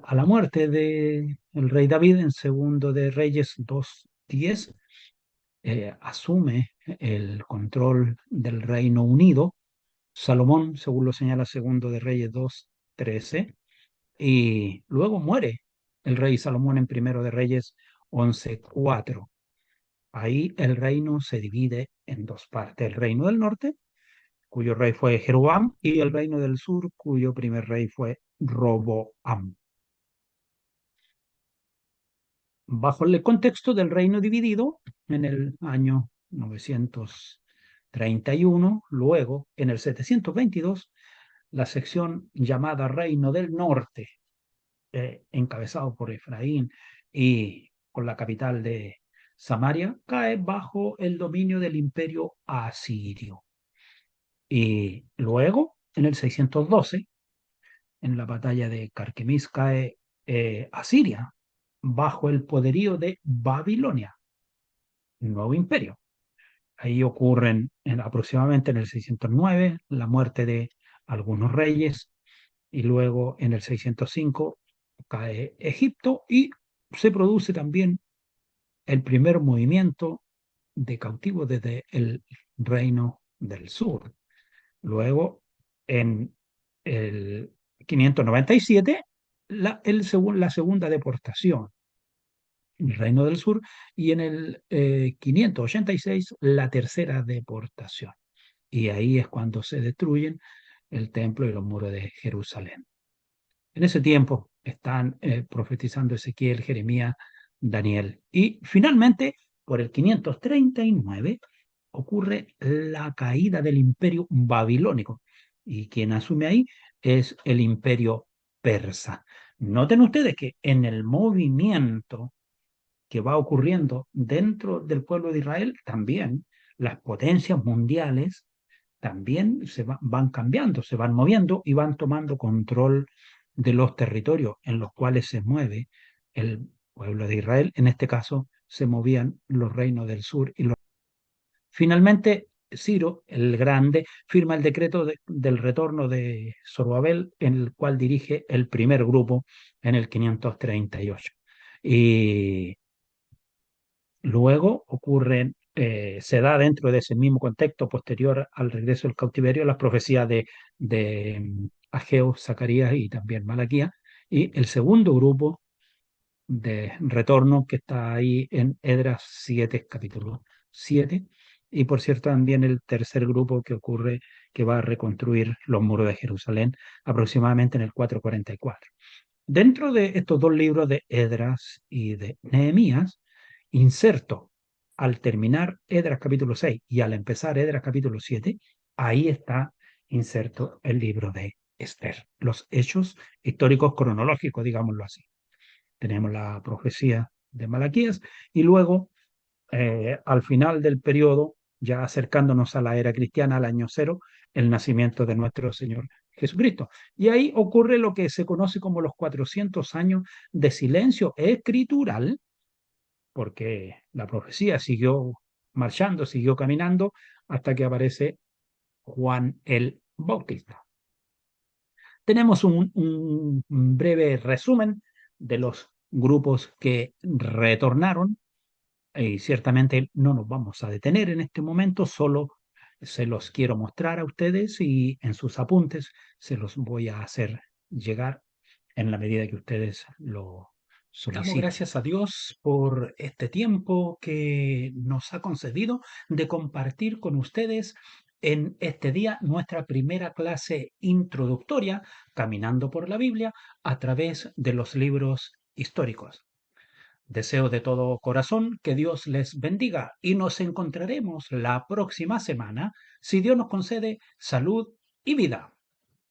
A la muerte del rey David en Segundo de Reyes 2:10, asume el control del Reino Unido Salomón, según lo señala Segundo de Reyes 2:13, y luego muere el rey Salomón en Primero de Reyes 11:4. Ahí el reino se divide en dos partes: el reino del norte, cuyo rey fue Jeroboam, y el reino del sur, cuyo primer rey fue Roboam. Bajo el contexto del reino dividido, en el año 931, luego, en el 722, la sección llamada Reino del Norte, encabezado por Efraín y con la capital de Samaria, cae bajo el dominio del imperio asirio. Y luego, en el 612, en la batalla de Carquemis, cae Asiria bajo el poderío de Babilonia, un nuevo imperio. Ahí ocurren aproximadamente en el 609 la muerte de algunos reyes y luego en el 605 cae Egipto y se produce también el primer movimiento de cautivos desde el reino del sur. Luego, en el 597, la segunda deportación, el reino del sur, y en el 586, la tercera deportación. Y ahí es cuando se destruyen el templo y los muros de Jerusalén. En ese tiempo están profetizando Ezequiel, Jeremías, Daniel. Y finalmente, por el 539, ocurre la caída del imperio babilónico. Y quien asume ahí es el imperio persa. Noten ustedes que en el movimiento que va ocurriendo dentro del pueblo de Israel, también las potencias mundiales también van cambiando, se van moviendo y van tomando control de los territorios en los cuales se mueve el pueblo de Israel. En este caso, se movían los reinos del sur y los... Finalmente, Ciro el Grande firma el decreto del retorno de Zorobabel, en el cual dirige el primer grupo en el 538. Y luego se da dentro de ese mismo contexto posterior al regreso del cautiverio las profecías de Ageo, Zacarías y también Malaquía. Y el segundo grupo de retorno que está ahí en Edras 7, capítulo 7. Y por cierto, también el tercer grupo que va a reconstruir los muros de Jerusalén aproximadamente en el 444. Dentro de estos dos libros de Edras y de Nehemías, inserto al terminar Edras capítulo 6 y al empezar Edras capítulo 7, ahí está inserto el libro de Esther, los hechos históricos cronológicos, digámoslo así. Tenemos la profecía de Malaquías y luego, al final del periodo, ya acercándonos a la era cristiana, al año cero, el nacimiento de nuestro Señor Jesucristo. Y ahí ocurre lo que se conoce como los 400 años de silencio escritural, porque la profecía siguió marchando, siguió caminando, hasta que aparece Juan el Bautista. Tenemos un breve resumen de los grupos que retornaron y ciertamente no nos vamos a detener en este momento, solo se los quiero mostrar a ustedes y en sus apuntes se los voy a hacer llegar en la medida que ustedes lo soliciten. Damos gracias a Dios por este tiempo que nos ha concedido de compartir con ustedes en este día nuestra primera clase introductoria, caminando por la Biblia a través de los libros históricos. Deseo de todo corazón que Dios les bendiga y nos encontraremos la próxima semana, si Dios nos concede salud y vida.